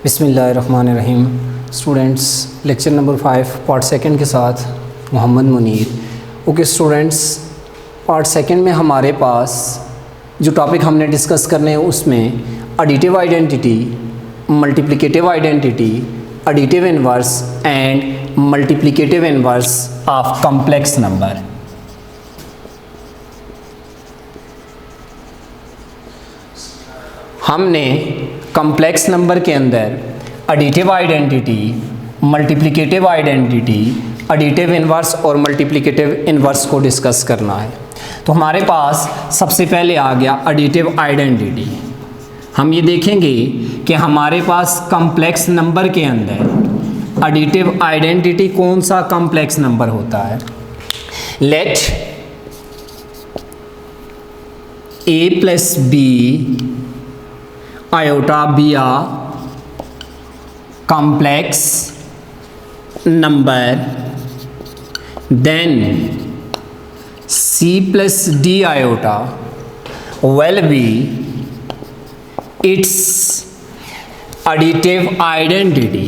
बिस्मिल्लाहिर्रहमानिर्रहीम। Students, lecture number 5 part second के साथ Mohammad Munir. Okay students, part second में हमारे पास जो टॉपिक हमने डिस्कस करने हैं उसमें additive identity, multiplicative identity, additive inverse and multiplicative inverse of complex number. हमने कॉम्प्लेक्स नंबर के अंदर additive identity, multiplicative identity, additive inverse और मल्टीप्लिकेटिव इन्वर्स को डिस्कस करना है। तो हमारे पास सबसे पहले आ गया एडिटिव आइडेंटिटी। हम ये देखेंगे कि हमारे पास कॉम्प्लेक्स नंबर के अंदर एडिटिव आइडेंटिटी कौन सा कॉम्प्लेक्स नंबर होता है। Let a plus B iota be a complex number, then c plus d iota will be its additive identity।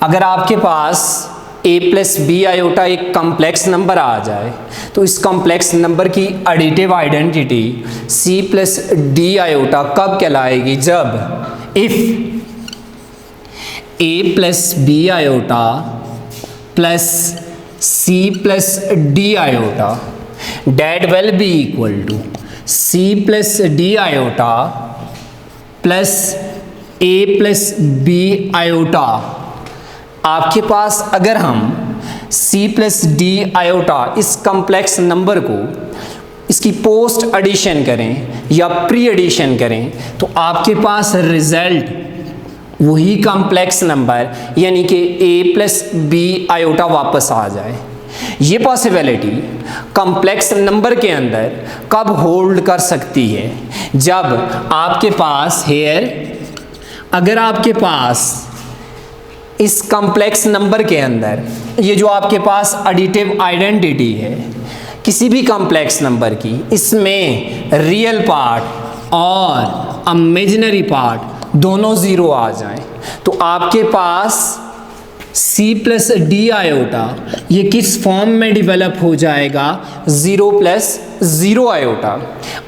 अगर आपके पास a प्लस बी आयोटा एक कॉम्प्लेक्स नंबर आ जाए तो इस कॉम्प्लेक्स नंबर की additive identity c plus D iota कब कहलाएगी? जब if a plus B iota plus c plus D iota that will be equal to c plus D iota plus a plus B iota. आपके पास अगर हम c plus D iota इस complex number को इसकी पोस्ट एडिशन करें या pre addition करें तो आपके पास रिजल्ट वही कॉम्प्लेक्स नंबर यानी कि a प्लस बी आयोटा वापस आ जाए। ये पॉसिबिलिटी कॉम्प्लेक्स नंबर के अंदर कब होल्ड कर सकती है? जब आपके पास अगर आपके पास इस कॉम्प्लेक्स नंबर के अंदर ये जो आपके पास एडिटिव आइडेंटिटी है किसी भी कॉम्प्लेक्स नंबर की, इसमें रियल पार्ट और इमेजिनरी पार्ट दोनों ज़ीरो आ जाएं तो आपके पास c प्लस डी आयोटा ये किस फॉर्म में डिवेलप हो जाएगा? 0 प्लस 0 आयोटा।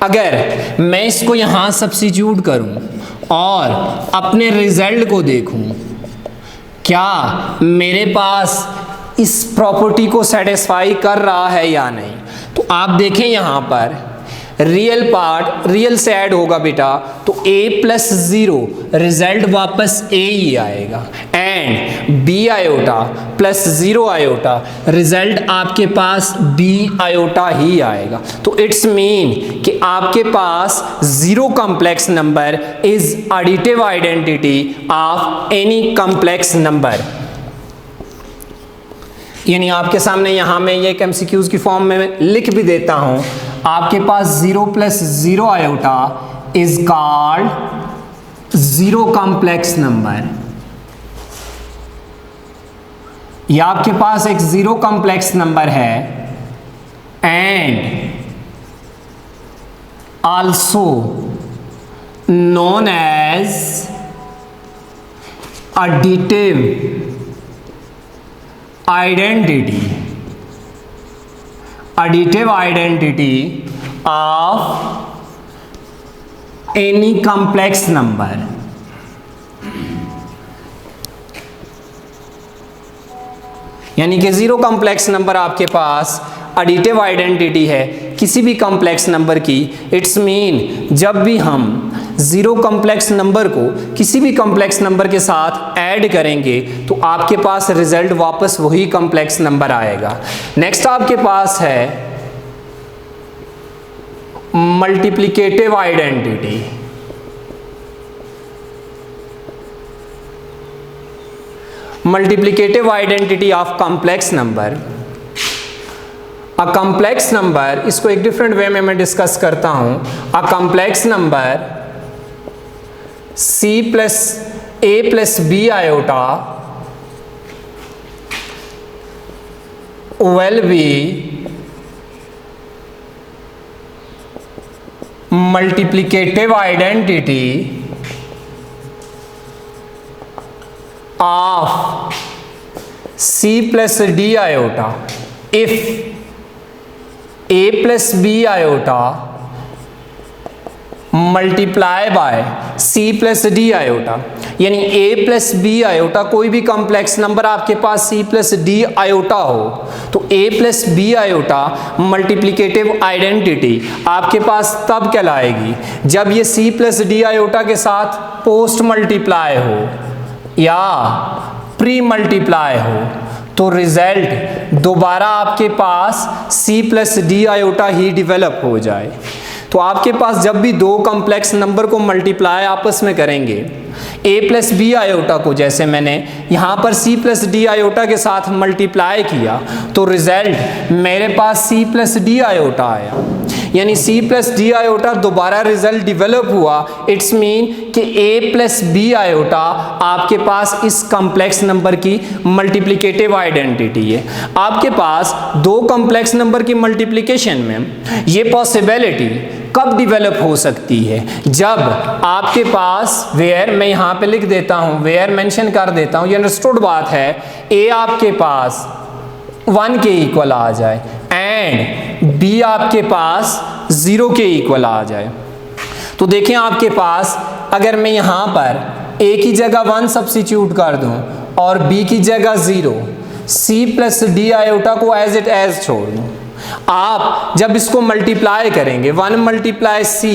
अगर मैं इसको यहाँ सब्स्टिट्यूट करूँ और अपने रिजल्ट को देखूँ, क्या मेरे पास इस प्रॉपर्टी को सेटिस्फाई कर रहा है या नहीं? तो आप देखें यहाँ पर रियल पार्ट रियल से ऐड होगा बेटा तो a प्लस 0 रिजल्ट वापस a ही आएगा and b iota plus 0 iota result आपके पास b आयोटा ही आएगा। तो इट्स मीन कि आपके पास zero complex number is additive identity of any complex number. यानी आपके सामने यहाँ मैं ये MCQs की फॉर्म में लिख भी देता हूँ। आपके पास 0 plus 0 iota is called zero complex number. या आपके पास एक जीरो कॉम्प्लेक्स नंबर है and also known as additive identity, additive identity of any complex number. यानी कि जीरो कॉम्प्लेक्स नंबर आपके पास एडिटिव आइडेंटिटी है किसी भी कॉम्प्लेक्स नंबर की। इट्स मीन जब भी हम जीरो कॉम्प्लेक्स नंबर को किसी भी कॉम्प्लेक्स नंबर के साथ ऐड करेंगे तो आपके पास रिजल्ट वापस वही कॉम्प्लेक्स नंबर आएगा। नेक्स्ट आपके पास है multiplicative identity. Multiplicative identity of complex number. A complex number, इसको एक डिफरेंट वे में मैं डिस्कस करता हूं। A complex number c plus a plus B iota will be multiplicative identity of C plus D iota if A plus B iota multiply by C plus D iota, यानी A plus B iota कोई भी complex number आपके पास C plus D iota हो तो A plus B iota multiplicative identity आपके पास तब कहलाएगी जब ये C प्लस डी आयोटा के साथ पोस्ट मल्टीप्लाई हो या प्री मल्टीप्लाई हो, तो रिजल्ट दोबारा आपके पास C प्लस डी आयोटा ही डेवलप हो जाए। तो आपके पास जब भी दो कॉम्प्लेक्स नंबर को मल्टीप्लाई आपस में करेंगे, A प्लस बी आयोटा को जैसे मैंने यहाँ पर C प्लस डी आयोटा के साथ मल्टीप्लाई किया तो रिजल्ट मेरे पास C प्लस डी आयोटा आया, यानी C प्लस डी आयोटा दोबारा रिजल्ट डेवलप हुआ। इट्स मीन कि A प्लस बी आयोटा आपके पास इस कॉम्प्लेक्स नंबर की मल्टीप्लिकेटिव आइडेंटिटी है। आपके पास दो कॉम्प्लेक्स नंबर की मल्टीप्लिकेशन में ये पॉसिबिलिटी कब डेवलप हो सकती है, जब आपके पास वेयर, मैं यहाँ पे लिख देता हूँ, वेयर मेंशन कर देता हूँ, ये अंडरस्टूड बात है, A आपके पास 1 के इक्वल आ जाए एंड B आपके पास 0 के इक्वल आ जाए। तो देखें आपके पास अगर मैं यहाँ पर A की जगह 1 सब्स्टिट्यूट कर दूँ और B की जगह 0, C प्लस डी आयोटा को एज इट एज छोड़ दूँ, आप जब इसको मल्टीप्लाई करेंगे 1 मल्टीप्लाई C,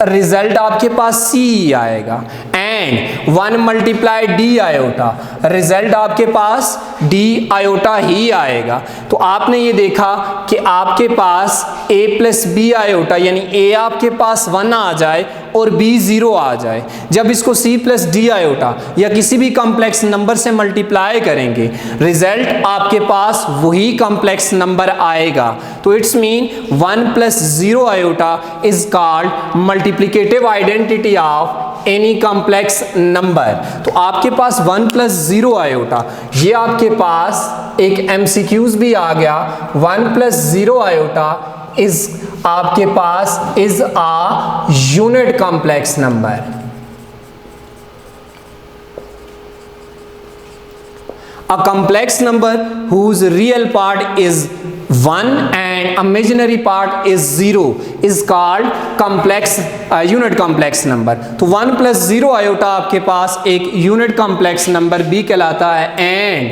रिजल्ट आपके पास C आएगा and 1 multiply D iota, result आपके पास D आयोटा ही आएगा। तो आपने ये देखा कि आपके पास A प्लस बी आयोटा यानी A आपके पास 1 आ जाए और B 0 आ जाए, जब इसको C प्लस डी आयोटा या किसी भी कॉम्प्लेक्स नंबर से मल्टीप्लाई करेंगे रिजल्ट आपके पास वही कॉम्प्लेक्स नंबर आएगा। तो it's mean 1 plus 0 iota is called multiplicative identity of any complex number. तो आपके पास 1 प्लस 0 आयोटा, ये आपके पास एक MCQs भी आ गया, 1 प्लस 0 आयोटा इज आपके पास is a unit complex number. A complex number whose real part is 1 and imaginary part is 0 is called complex unit complex number। तो 1 प्लस 0 आयोटा आपके पास एक यूनिट कॉम्प्लेक्स नंबर भी कहलाता है and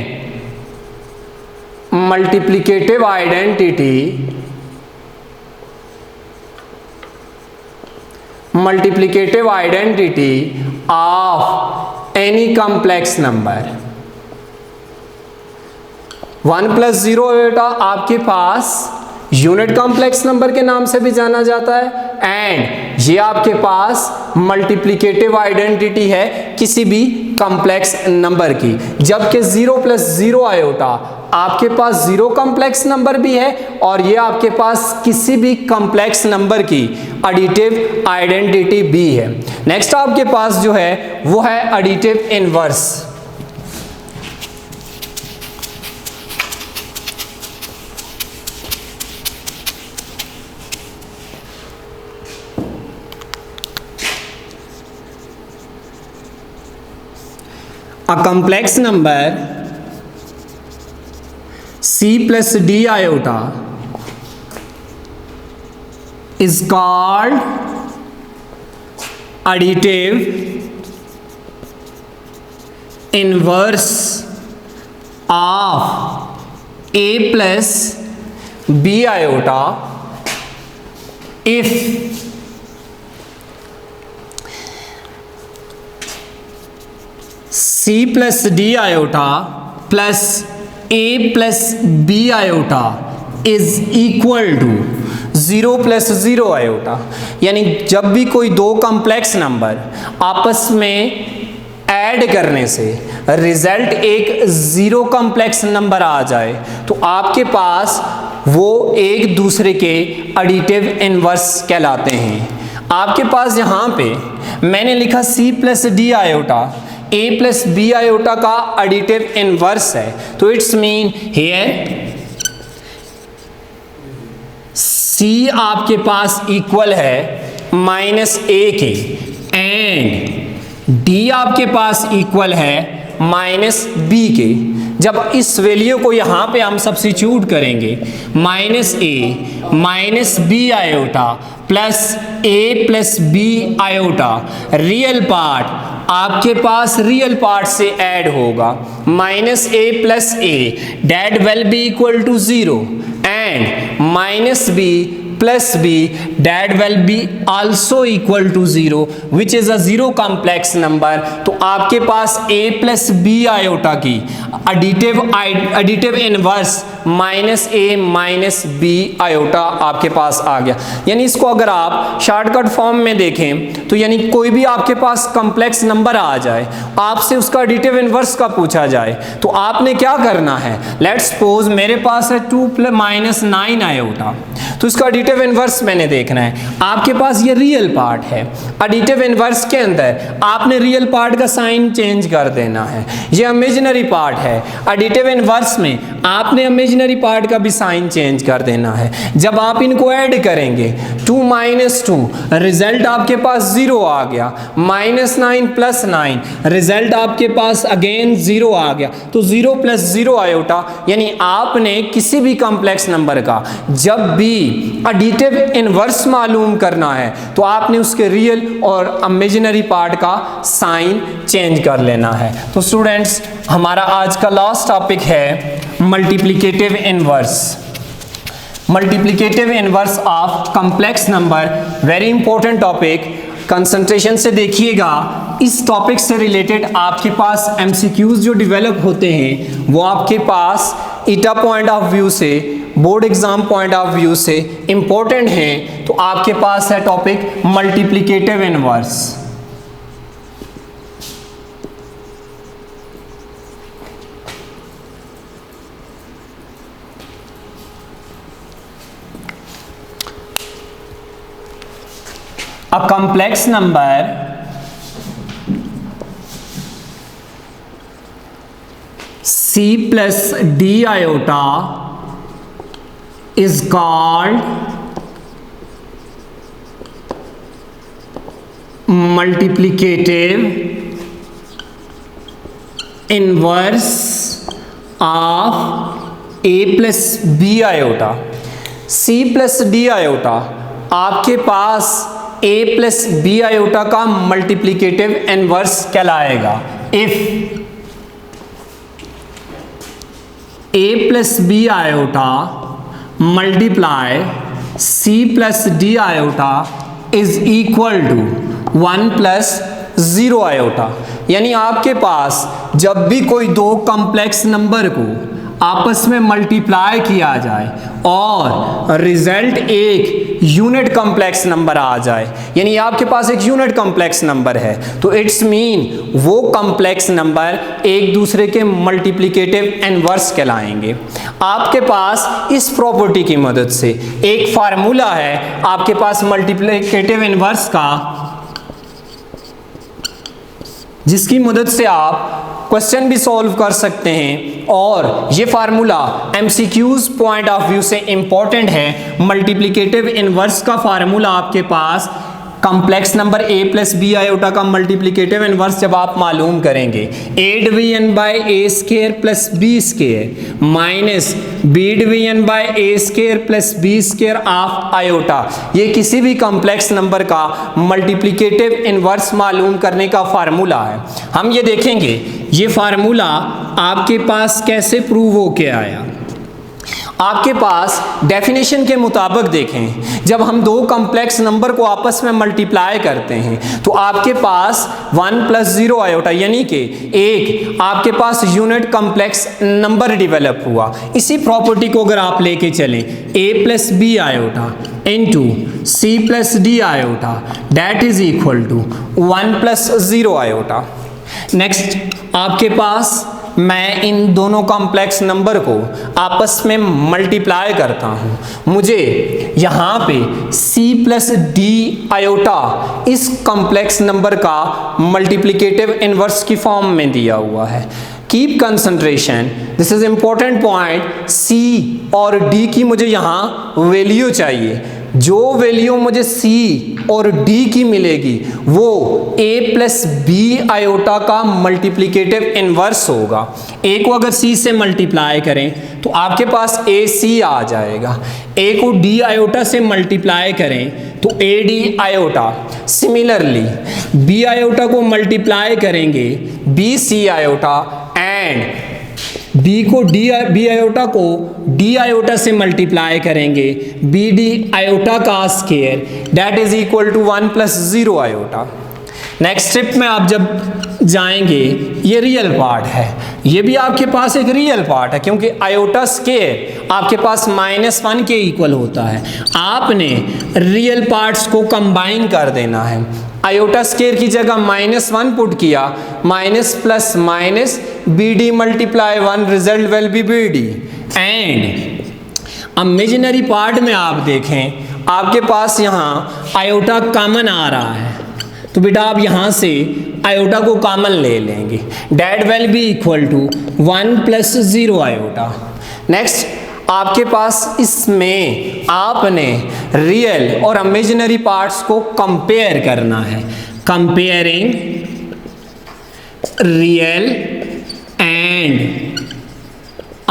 multiplicative identity of any complex number. 1 plus 0 iota आपके पास unit complex number के नाम से भी जाना जाता है एंड ये आपके पास मल्टीप्लिकेटिव आइडेंटिटी है किसी भी कॉम्प्लेक्स नंबर की, जबकि 0 प्लस 0 आयोटा आपके पास 0 कॉम्प्लेक्स नंबर भी है और ये आपके पास किसी भी कॉम्प्लेक्स नंबर की एडिटिव आइडेंटिटी भी है। नेक्स्ट आपके पास जो है वो है additive inverse. A complex number C plus D iota is called additive inverse of A plus B iota if C plus D iota plus A plus B iota is equal to 0 plus 0 iota, यानी जब भी कोई दो complex number आपस में add करने से result एक 0 कॉम्प्लेक्स नंबर आ जाए तो आपके पास वो एक दूसरे के एडिटिव इनवर्स कहलाते हैं। आपके पास यहाँ पे मैंने लिखा C plus D iota A plus B iota का एडिटिव इनवर्स है, तो इट्स मीन हियर C आपके पास इक्वल है माइनस ए के एंड डी आपके पास इक्वल है माइनस बी के। जब इस वैल्यू को यहाँ पे हम सब्स्टिट्यूट करेंगे, minus A minus B iota plus A plus B iota, real part आपके पास रियल पार्ट से ऐड होगा, minus A plus A that will be equal to 0 and minus B plus B that will be also equal to 0 which is a zero complex number. तो आपके पास a plus B iota की additive inverse minus A minus B iota आपके पास आ गया। यानी इसको अगर आप शॉर्टकट फॉर्म में देखें तो यानी कोई भी आपके पास कॉम्प्लेक्स नंबर आ जाए, आपसे उसका एडिटिव इनवर्स का पूछा जाए, तो आपने क्या करना है, लेट्स सपोज मेरे पास है 2 माइनस 9 आयोटा, तो इसका एडिटिव इनवर्स मैंने देखना है। आपके पास ये रियल पार्ट है, एडिटिव इनवर्स के अंदर आपने रियल पार्ट का साइन चेंज कर देना है। ये इमेजिनरी पार्ट है, एडिटिव इनवर्स में आपने इमेजिनरी पार्ट का भी साइन चेंज कर देना है। जब आप इनको ऐड करेंगे 2 माइनस 2 रिजल्ट आपके पास 0 आ गया, माइनस 9 प्लस 9 रिजल्ट आपके पास अगेन 0 आ गया। तो 0 प्लस 0 आयोटा, यानी आपने किसी भी कॉम्प्लेक्स नंबर का जब भी एडिटिव इनवर्स मालूम करना है तो आपने उसके रियल और इमेजिनरी पार्ट का साइन चेंज कर लेना है। तो स्टूडेंट्स, हमारा आज का लास्ट टॉपिक है multiplicative inverse. Multiplicative inverse of complex number, very important topic, concentration से देखिएगा। इस टॉपिक से रिलेटेड आपके पास एमसीक्यूज जो डेवलप होते हैं वो आपके पास ईटा पॉइंट ऑफ व्यू से, board exam point of view से इंपॉर्टेंट हैं। तो आपके पास है topic multiplicative inverse. A complex number C plus D iota is called multiplicative inverse of A plus B iota। C plus D iota आपके पास a plus B iota का multiplicative inverse कहलाएगा। If a plus B iota multiply c plus D iota is equal to 1 plus 0 iota. यानी आपके पास जब भी कोई दो कॉम्प्लेक्स नंबर को आपस में मल्टीप्लाई किया जाए और रिजल्ट एक यूनिट कॉम्प्लेक्स नंबर आ जाए, यानी आपके पास एक यूनिट कॉम्प्लेक्स नंबर है, तो इट्स मीन वो कॉम्प्लेक्स नंबर एक दूसरे के मल्टीप्लिकेटिव इनवर्स कहलाएंगे। आपके पास इस प्रॉपर्टी की मदद से एक फार्मूला है आपके पास मल्टीप्लिकेटिव इनवर्स का, जिसकी मदद से आप क्वेश्चन भी सॉल्व कर सकते हैं। और ये formula MCQs point of view से इंपॉर्टेंट है। मल्टीप्लिकेटिव इनवर्स का फार्मूला आपके पास complex number a plus B iota का मल्टीप्लिकेटिव इनवर्स जब आप मालूम करेंगे, a division by a square plus b square minus b division by a square plus b square of iota, ये किसी भी कॉम्प्लेक्स नंबर का मल्टीप्लिकेटिव इनवर्स मालूम करने का फार्मूला है। हम ये देखेंगे ये फार्मूला आपके पास कैसे प्रूव होके आया। आपके पास डेफिनेशन के मुताबिक देखें, जब हम दो कॉम्प्लेक्स नंबर को आपस में मल्टीप्लाई करते हैं तो आपके पास 1 प्लस 0 आयोटा, यानी कि एक आपके पास यूनिट कॉम्प्लेक्स नंबर डेवलप हुआ। इसी प्रॉपर्टी को अगर आप लेके चलें, a plus B iota into C plus D iota that is equal to 1 plus 0 iota. Next आपके पास मैं इन दोनों कॉम्प्लेक्स नंबर को आपस में मल्टीप्लाई करता हूं। मुझे यहाँ पे c प्लस डी आयोटा इस कॉम्प्लेक्स नंबर का मल्टीप्लिकेटिव इनवर्स की फॉर्म में दिया हुआ है। Keep concentration, this is important point. c और d की मुझे यहाँ वैल्यू चाहिए। जो वैल्यू मुझे सी और डी की मिलेगी वो ए प्लस बी आयोटा का मल्टीप्लिकेटिव इनवर्स होगा। ए को अगर सी से मल्टीप्लाई करें तो आपके पास ए सी आ जाएगा, ए को डी आयोटा से मल्टीप्लाई करें तो A D iota. Similarly B iota को मल्टीप्लाई करेंगे B C iota and B iota को डी आयोटा से मल्टीप्लाई करेंगे बी डी आयोटा का square, that is equal to 1 plus 0 iota. Next step में आप जब जाएंगे, ये रियल पार्ट है, ये भी आपके पास एक रियल पार्ट है क्योंकि आयोटा स्केयर आपके पास -1 के इक्वल होता है। आपने रियल पार्ट्स को कंबाइन कर देना है। आयोटा स्केयर की जगह -1 पुट किया, minus plus minus B D multiply 1, result will be B D. And imaginary part में आप देखें आपके पास यहाँ आयोटा कॉमन आ रहा है, तो बेटा आप यहाँ से आयोटा को कॉमन ले लेंगे, that will be equal to 1 plus 0 iota. Next आपके पास इसमें आपने रियल और इमेजिनरी पार्ट्स को कंपेयर करना है, comparing real and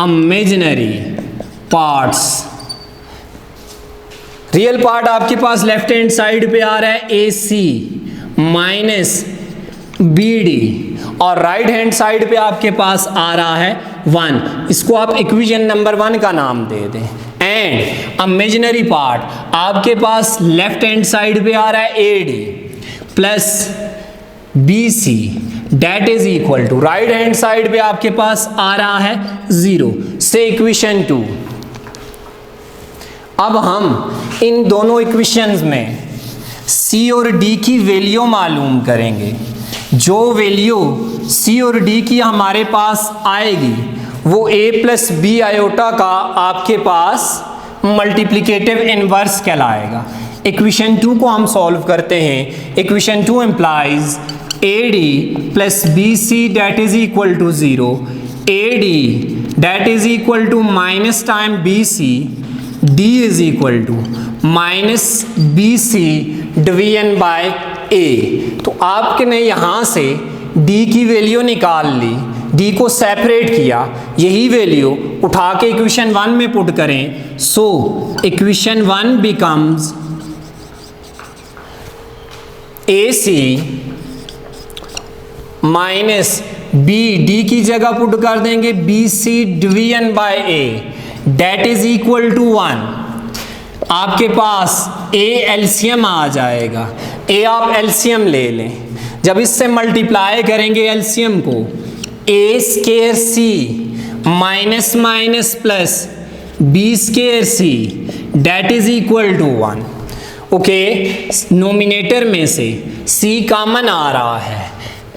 imaginary parts. Real part आपके पास लेफ्ट हैंड साइड पे आ रहा है ए सी माइनस बी डी और राइट हैंड साइड पे आपके पास आ रहा है 1, इसको आप इक्वेशन नंबर 1 का नाम दे दें। एंड इमेजिनरी पार्ट आपके पास लेफ्ट हैंड साइड पे आ रहा है A D plus B C, that is equal to right hand side पे आपके पास आ रहा है 0 से इक्वेशन 2। अब हम इन दोनों इक्वेशंस में सी और डी की वैल्यू मालूम करेंगे। जो वैल्यू सी और डी की हमारे पास आएगी वो ए प्लस बी आयोटा का आपके पास मल्टीप्लिकेटिव इनवर्स कहलाएगा। इक्वेशन 2 को हम सॉल्व करते हैं। Equation 2 implies A D plus B C that is equal to 0, A D that is equal to minus time B C, D is equal to minus B C division by A. तो आपने यहाँ से D की value निकाल ली, D को separate किया, यही value उठा के इक्वेशन 1 में पुट करें। So equation 1 becomes A C minus B, D की जगह पुट कर देंगे B C division by A, that is equal to 1। आपके पास ए एलसीएम आ जाएगा, ए आप एलसीएम ले लें, जब इससे मल्टीप्लाई करेंगे एलसीएम को A square C minus minus plus B square C that is equal to 1। Okay, nominator में से सी कॉमन आ रहा है,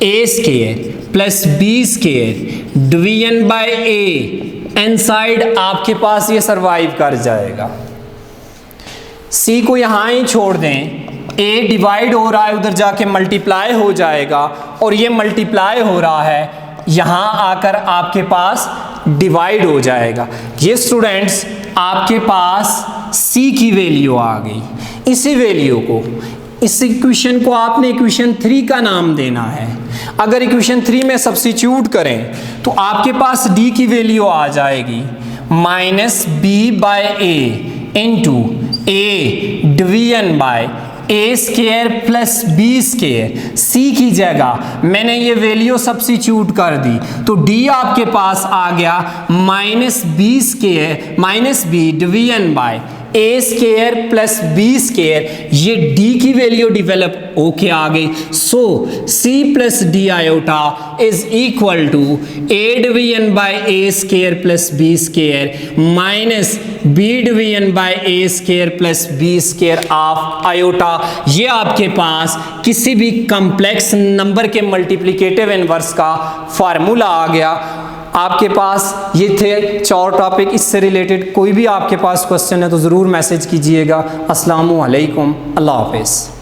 A square plus B square division by A, inside आपके पास ये सरवाइव कर जाएगा। सी को यहाँ ही छोड़ दें, ए डिवाइड हो रहा है उधर जाके मल्टीप्लाई हो जाएगा और ये मल्टीप्लाई हो रहा है यहाँ आकर आपके पास डिवाइड हो जाएगा। ये स्टूडेंट्स आपके पास सी की वैल्यू आ गई। इसी वैल्यू को, इस इक्वेशन को आपने इक्वेशन 3 का नाम देना है। अगर इक्वेशन 3 में सब्स्टिट्यूट करें तो आपके पास डी की वैल्यू आ जाएगी minus B by A into A division by A square plus B square. C की जगह मैंने ये वैल्यू सब्स्टिट्यूट कर दी तो डी आपके पास आ गया minus B square minus B division by A square plus B square. ये डी की वैल्यू डेवलप होके आ गई। So C plus D iota is equal to A division by A square plus B square minus B division by A square plus B square of iota. ये आपके पास किसी भी कॉम्प्लेक्स नंबर के multiplicative inverse का formula आ गया। आपके पास ये थे 4 टॉपिक। इससे रिलेटेड कोई भी आपके पास क्वेश्चन है तो ज़रूर मैसेज कीजिएगा। अस्सलामु अलैकुम, अल्लाह हाफ़िज़।